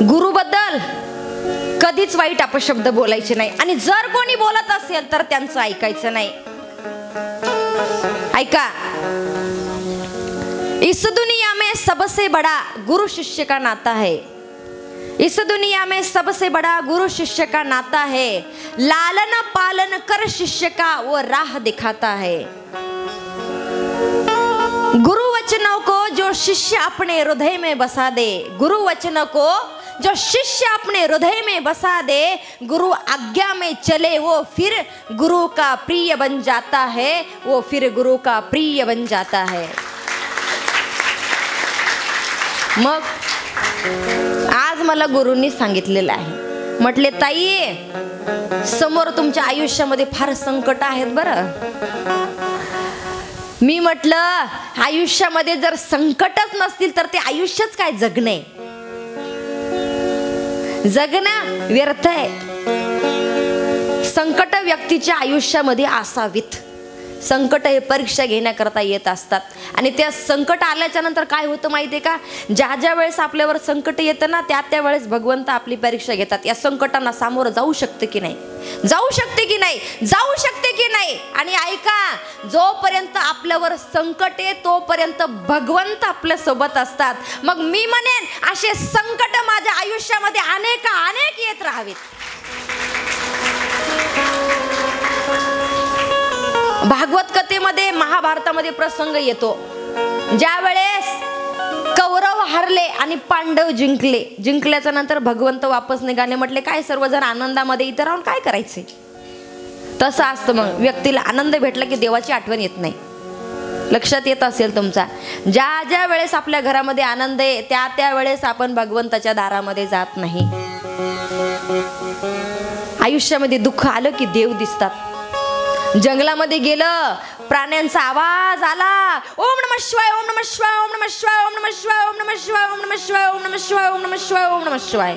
गुरुबद्दल कधीच वाईट अपशब्द बोलायचे नाही, आणि जर कोणी बोलत असेल तर त्यांचं ऐकायचं नाही. ऐका, इस दुनिया में सबसे बड़ा गुरु शिष्य का नाता है. इस दुनिया में सबसे बड़ा गुरु शिष्य का नाता है. लालन पालन कर शिष्य का वो राह दिखाता है. गुरु वचनों को जो शिष्य अपने हृदय में बसा दे, गुरु वचनों को जो शिष्य अपने हृदय में बसा दे, गुरु आज्ञा में चले, वो फिर गुरु का प्रिय बन जाता है. वो फिर गुरु का प्रिय बन जाता है. मग आज मला गुरुंनी सांगितलेलं आहे, म्हटले ताई समोर तुमच्या आयुष्यामध्ये फार संकट आहेत बरं. मी म्हटलं आयुष्यामध्ये जर संकटच नसतील तर ते आयुष्यच काय जगणे, जगणं व्यर्थ आहे. संकट व्यक्तीच्या आयुष्यामध्ये असावीत. संकट हे परीक्षा घेण्याकरता येत असतात, आणि त्या संकट आल्याच्या नंतर काय होतं माहिती आहे का, ज्या ज्या वेळेस आपल्यावर संकट येतं ना त्या त्या वेळेस भगवंत आपली परीक्षा घेतात. या संकटांना सामोरं जाऊ शकते की नाही, जाऊ शकते की नाही, जाऊ शकते की नाही. आणि ऐका, जोपर्यंत आपल्यावर संकट आहे तोपर्यंत भगवंत आपल्या सोबत असतात. मग मी म्हणेन असे संकट माझ्या आयुष्यामध्ये अनेक अनेक येत राहावेत. भागवत कथेमध्ये महाभारतामध्ये प्रसंग येतो, ज्या वेळेस कौरव हरले आणि पांडव जिंकले. जिंकल्याच्या नंतर भगवंत वापस निघाले. म्हटले काय सर्वजण आनंदामध्ये, इथं राहून काय करायचे. तसं असतं, मग व्यक्तीला आनंद भेटला की देवाची आठवण येत नाही. लक्षात येत असेल तुमचा, ज्या ज्या वेळेस आपल्या घरामध्ये आनंद आहे त्या त्या वेळेस आपण भगवंताच्या दारामध्ये जात नाही. आयुष्यामध्ये दुःख आलं की देव दिसतात. जंगलामध्ये गेलं, प्राण्यांचा आवाज आला, ओम नमः शिवाय, ओम नमः शिवाय, ओम नमः शिवाय, ओम नमः शिवाय, ओम नमः शिवाय, ओम नमः शिवाय, ओम नमः शिवाय, ओम नमः शिवाय, ओम नमः शिवाय.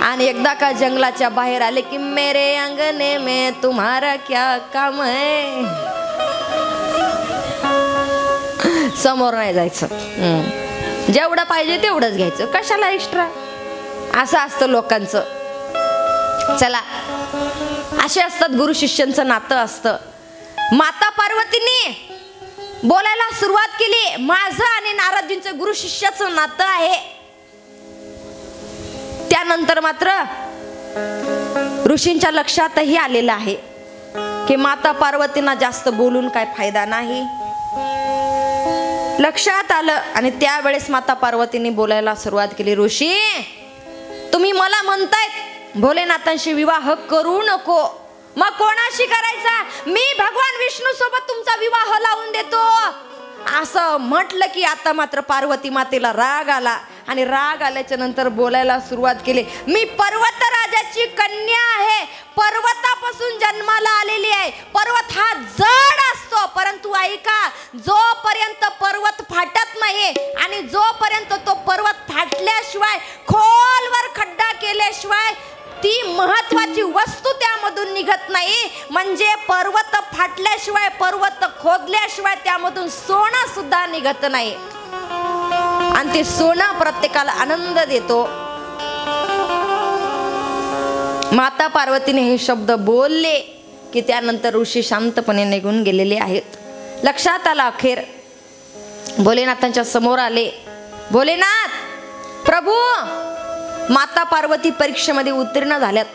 आणि एकदा का जंगलाच्या बाहेर आले की मेरे अंगने में तुम्हारा क्या काम है. समोर नाही जायचं, जेवढं पाहिजे तेवढंच घ्यायचं, कशाला एक्स्ट्रा. असं असतं लोकांचं. चला, असे असतात गुरु शिष्यांचं नातं असतं. माता पार्वतीने बोलायला सुरुवात केली, माझं आणि नारदजींचं गुरु शिष्याचं नातं आहे. त्यानंतर मात्र ऋषींच्या लक्षातही आलेलं आहे की माता पार्वतींना जास्त बोलून काय फायदा नाही. लक्षात आलं, आणि त्यावेळेस माता पार्वतीने बोलायला सुरुवात केली, ऋषी तुम्ही मला म्हणतायत भोलेनाथांशी विवाह करू नको, मग कोणाशी करायचा. मी भगवान विष्णू सोबत तुमचा विवाह लावून देतो. असं म्हटलं की आता मात्र पार्वती मातेला राग आला, आणि राग आल्याच्या नंतर बोलायला सुरुवात केली, मी पर्वतराजाची कन्या आहे, पर्वतापासून जन्माला आलेली आहे. पर्वत हा जड असतो, परंतु ऐका, जोपर्यंत पर्वत फाटत नाही आणि जोपर्यंत तो पर्वत फाटल्याशिवाय, खोलवर खड्डा केल्याशिवाय ती महत्वाची वस्तू त्यामधून निघत नाही. म्हणजे पर्वत फाटल्याशिवाय, पर्वत खोदल्याशिवाय त्यामधून सोनं सुद्धा निघत नाही, आणि ते सोनं प्रत्येकाला आनंद देतो. माता पार्वतीने हे शब्द बोलले की त्यानंतर ऋषी शांतपणे निघून गेलेले आहेत. लक्षात आलं, अखेर भोलेनाथांच्या समोर आले. भोलेनाथ प्रभू, माता पार्वती परीक्षेमध्ये उत्तीर्ण झाल्यात.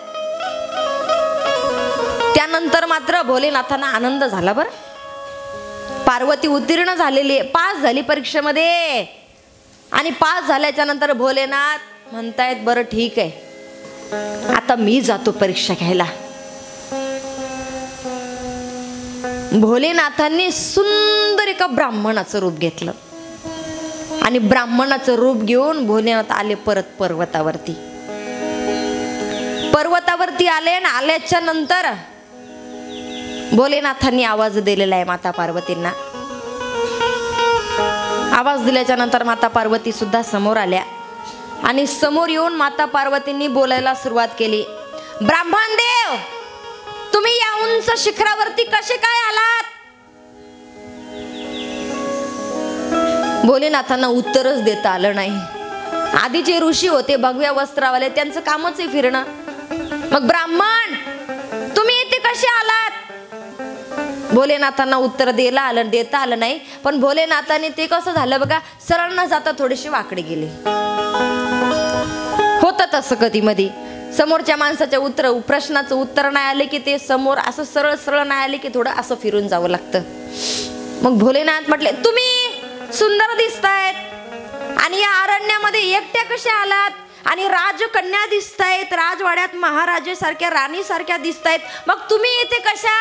त्यानंतर मात्र भोलेनाथांना आनंद झाला. बरं, पार्वती उत्तीर्ण झालेली, पास झाली परीक्षेमध्ये, आणि पास झाल्याच्या नंतर भोलेनाथ म्हणतायत बरं ठीक आहे, आता मी जातो परीक्षा घ्यायला. भोलेनाथांनी सुंदर एका ब्राह्मणाचं रूप घेतलं, आणि ब्राह्मणाचं रूप घेऊन भोलेनाथ आले परत पर्वतावरती. पर्वतावरती आले, आणि आल्याच्या नंतर भोलेनाथांनी आवाज दिलेला आहे माता पार्वतींना. आवाज दिल्याच्या नंतर माता पार्वती सुद्धा समोर आल्या, आणि समोर येऊन माता पार्वतींनी बोलायला सुरुवात केली, ब्राह्मण देव, तुम्ही या उंच शिखरावरती कसे काय आलात. भोलेनाथांना उत्तरच देता आलं नाही. आधीचे ऋषी होते भगव्या वस्त्रावाले, त्यांचं कामच आहे फिरणं. मग ब्राह्मण तुम्ही इथे कसे आलात? भोलेनाथांना उत्तर देता आलं नाही. पण भोलेनाथाने ते कसं झालं बघा, सरळ न जाता थोडेसे वाकडे गेले. होतं तसं कधी मध्ये, समोरच्या माणसाच्या प्रश्नाचं उत्तर नाही आले की ते समोर असं सरळ सरळ नाही आले की थोडं असं फिरून जावं लागतं. मग भोलेनाथ म्हटले, तुम्ही सुंदर दिसतायत आणि या अरण्यामध्ये एकट्या कशा आलात? आणि राजकन्या दिसतायत, राजवाड्यात महाराजेसारख्या राणीसारख्या दिसतायत, मग तुम्ही इथे कशा?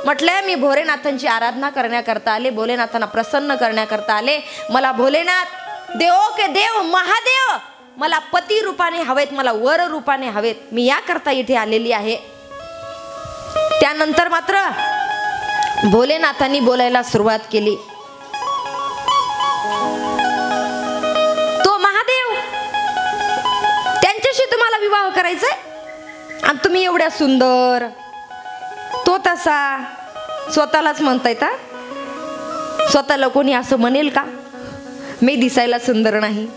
म्हटलं, मी भोलेनाथांची आराधना करण्याकरता आले, भोलेनाथांना प्रसन्न करण्याकरता आले. मला भोलेनाथ देवो के देव महादेव मला पती रूपाने हवेत, मला वर रूपाने हवेत, मी याकरता इथे आलेली आहे. त्यानंतर मात्र भोलेनाथांनी बोलायला सुरुवात केली. तो महादेव, त्यांच्याशी तुम्हाला विवाह करायचाय आणि तुम्ही एवढ्या सुंदर, तो तसा. स्वतःलाच म्हणतायत. स्वतःला कोणी असं म्हणेल का मी दिसायला सुंदर नाही?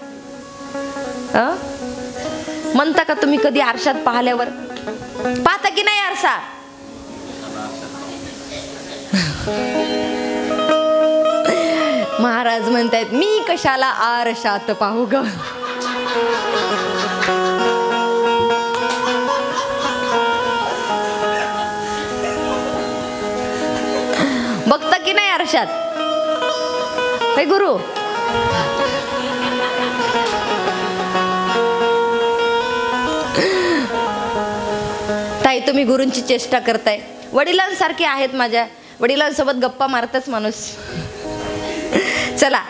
म्हणता का तुम्ही कधी आरशात पाहिल्यावर? पाहता की नाही आरसा? महाराज म्हणतायत, मी कशाला आरशात पाहू ग? बघता की नाही आरशात? हे गुरु, ताई तुम्ही गुरूंची चेष्टा करताय. वडिलांसारखे आहेत माझ्या, वडिलांसोबत गप्पा मारतच माणूस. चला,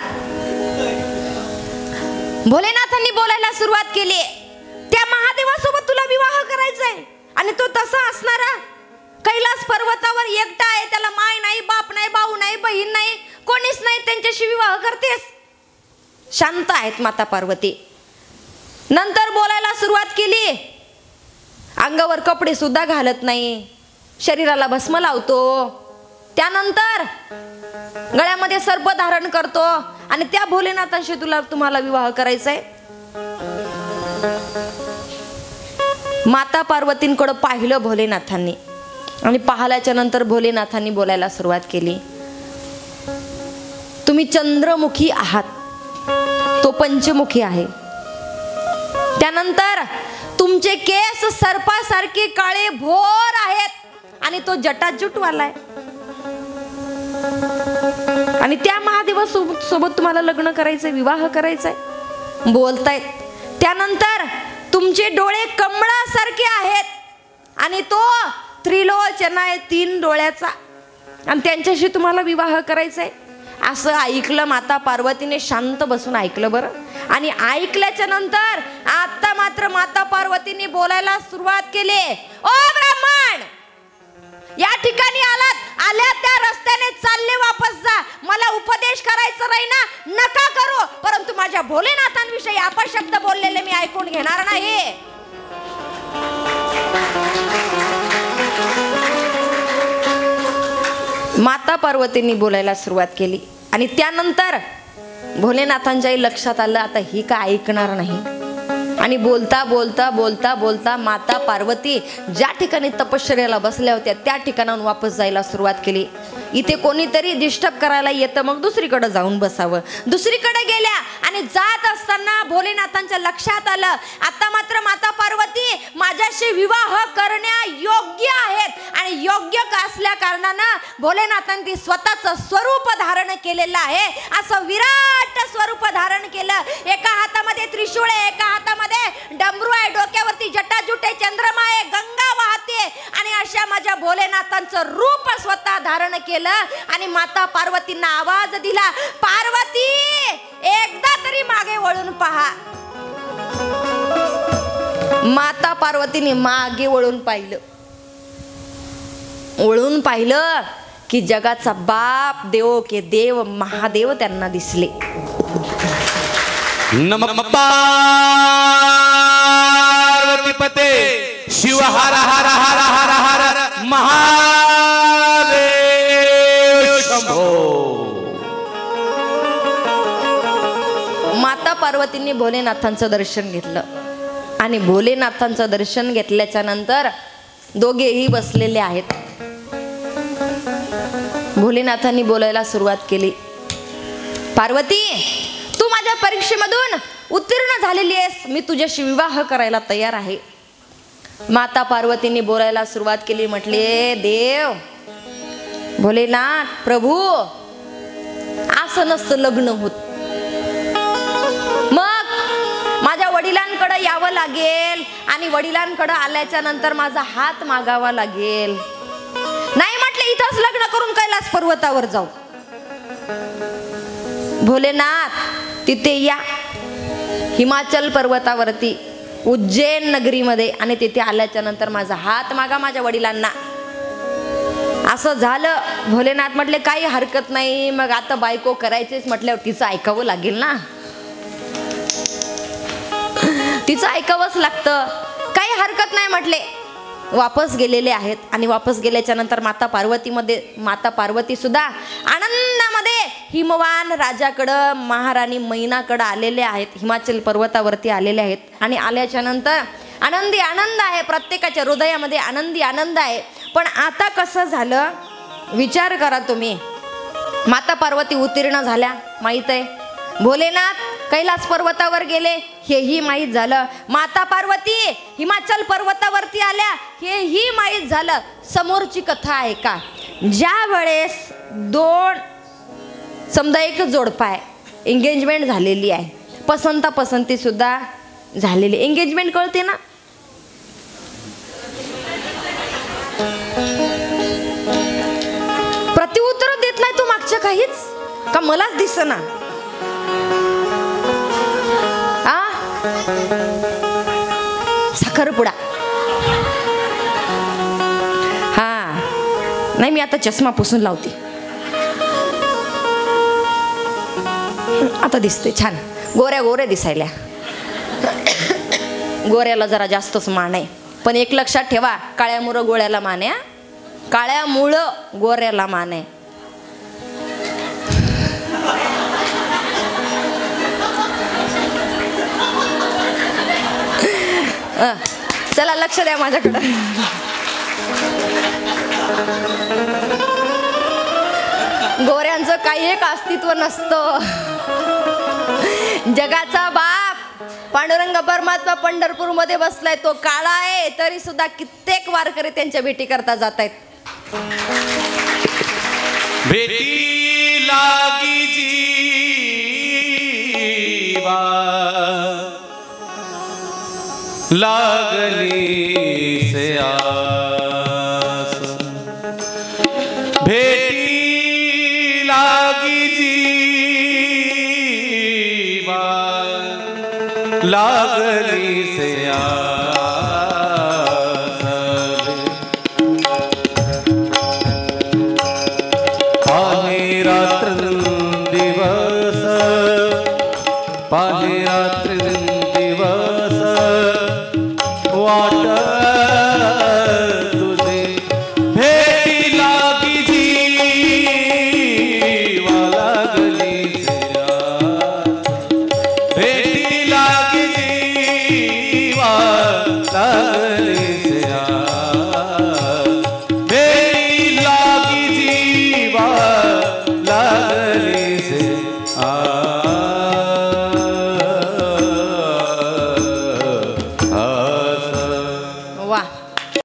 भोलेनाथांनी बोलायला सुरुवात केली. त्या महादेवासोबत तुला विवाह करायचाय आणि तो तसा असणारा कैलास पर्वतावर एकटा आहे, त्याला माय नाही, बाप नाही, भाऊ नाही, बहीण नाही, कोणीच नाही, त्यांच्याशी विवाह करतेस? शांत आहेत माता पार्वती. नंतर बोलायला सुरुवात केली. अंगावर कपडे सुद्धा घालत नाही, शरीराला भस्म लावतो, त्यानंतर गळ्यामध्ये सर्प धारण करतो आणि त्या भोलेनाथांशी तुम्हाला विवाह करायचाय. माता पार्वतींकडे पाहिलं भोलेनाथांनी आणि पाहिल्याच्या नंतर भोलेनाथांनी बोलायला सुरुवात केली. तुम्ही चंद्रमुखी आहात, तो पंचमुखी आहे. त्यानंतर तुमचे केस सर्पासारखे काळे भोर आहेत आणि तो जटाजूटवाला आहे. आणि त्या महादेवासोबत तुम्हाला लग्न करायचंय, विवाह करायचाय बोलतायत. त्यानंतर तुमचे डोळे कमळासारखे आहेत आणि तो त्रिलोचन आहे, 3 डोळ्याचा, आणि त्यांच्याशी तुम्हाला विवाह करायचाय. असं ऐकलं माता पार्वतीने, शांत बसून ऐकलं बरं. आणि ऐकल्याच्या नंतर आता मात्र माता पार्वतीने बोलायला सुरुवात केली. ओ ब्राह्मण, या ठिकाणी आल्या त्या रस्त्याने चालले वापस जा. मला उपदेश करायचं नाही ना, नका करू, परंतु माझ्या भोलेनाथांविषयी अपशब्द बोललेले मी ऐकून घेणार नाही. माता पार्वतींनी बोलायला सुरुवात केली आणि त्यानंतर भोलेनाथांच्याही लक्षात आलं, आता ही का ऐकणार नाही. आणि बोलता बोलता बोलता बोलता माता पार्वती ज्या ठिकाणी तपश्चर्याला बसल्या होत्या त्या ठिकाणाहून वापस जायला सुरुवात केली. इथे कोणीतरी डिस्टर्ब करायला येतं, मग दुसरीकडे जाऊन बसावं. दुसरीकडे गेल्या आणि जात असताना भोलेनाथांच्या लक्षात आलं, आता मात्र माता पार्वती माझ्याशी विवाह करण्या योग्य आहेत आणि योग्य असल्या कारणानं भोलेनाथांनी स्वतःचं स्वरूप धारण केलेलं आहे. असं विराट स्वरूप धारण केलं. एका हातामध्ये त्रिशूळ आहे, एका हातामध्ये डमरू आहे, डोक्यावरती जटाजूट आहे, चंद्रमा आहे, गंगा वाहते आणि अशा माझ्या भोलेनाथांचं रूप स्वतः धारण केलं. आणि माता पार्वतींना आवाज दिला, पार्वती एकदा तरी मागे वळून पहा. माता पार्वतीने मागे वळून पाहिलं की जगाचा बाप देवो के देव महादेव त्यांना दिसले. नमः पार्वती पते शिव हर हर हर हर हर महादेव शंभो. माता पार्वती पार्वतींनी भोलेनाथांचं दर्शन घेतलं आणि भोलेनाथांचं दर्शन घेतल्याच्या नंतर दोघेही बसलेले आहेत. भोलेनाथांनी बोलायला सुरुवात केली. पार्वती, तू माझ्या परीक्षेमधून उत्तीर्ण झालेली आहेस, मी तुझ्याशी विवाह करायला तयार आहे. माता पार्वतींनी बोलायला सुरुवात केली. म्हटले, देव, भोलेनाथ प्रभू, असं नसतं लग्न होत. मग माझ्या वडिलांकडे यावं लागेल आणि वडिलांकडे आल्याच्या नंतर माझा हात मागावा लागेल. नाही म्हटले, इथंच लग्न करून कैलास पर्वतावर जाऊ. भोलेनाथ, तिथे या हिमाचल पर्वतावरती उज्जैन नगरीमध्ये, आणि तिथे आल्याच्या नंतर माझा हात मागा माझ्या वडिलांना. असं झालं. भोलेनाथ म्हटले, काही हरकत नाही. मग आता बायको करायचीच म्हटल्यावर तिचं ऐकावं लागेल ना, तिचं ऐकावंच लागतं. काही हरकत नाही म्हटले. वापस गेलेले आहेत आणि वापस गेल्याच्या नंतर माता पार्वती सुद्धा आनंदामध्ये हिमवान राजाकडं, महाराणी मैनाकडं आलेले आहेत. हिमाचल पर्वतावरती आलेले आहेत आणि आल्याच्या नंतर आनंदी आनंद आहे. प्रत्येकाच्या हृदयामध्ये आनंदी आनंद आहे. पण आता कसं झालं, विचार करा तुम्ही. माता पार्वती उत्तीर्ण झाल्या माहीत आहे, भोलेनाथ कैलास पर्वतावर गेले हेही माहीत झालं, माता पार्वती हिमाचल पर्वतावरती आल्या हेही माहीत झालं. समोरची कथा आहे का, ज्या वेळेस दोन, समजा एक जोडपा आहे, एंगेजमेंट झालेली आहे, पसंती सुद्धा झालेली. एंगेजमेंट कळते ना, प्रत्युत्तर देत नाही तू मागच्या काहीच का, मलाच दिसना. साखरपुडा. हा नाही, मी आता चष्मा पुसून लावते. आता दिसते छान, गोऱ्या दिसायल्या. गोऱ्याला जरा जास्तच मान आहे, पण एक लक्षात ठेवा, काळ्यामुळं गोळ्याला मान आहे, काळ्यामुळं गोऱ्याला मान आहे. चला लक्ष द्या माझ्याकडं. गोऱ्यांचं काही एक अस्तित्व नसतं. जगाचा बाप पांडुरंग परमात्मा पंढरपूर मध्ये बसलाय, तो काळा आहे तरी सुद्धा कित्येक वारकरी त्यांच्या भेटी करता जात आहेत. भेटी लागी जीवा लागली से आस, भेटी लागी जीवा लागली से आस, पाहे रात्र दिवस, पाहे रात्र दिवस वाट तुझे भेटी लागी जीवा लागली से आस, भेटी लागी जीवा लागली से आस, भेटी लागी जीवा लागली से वाह,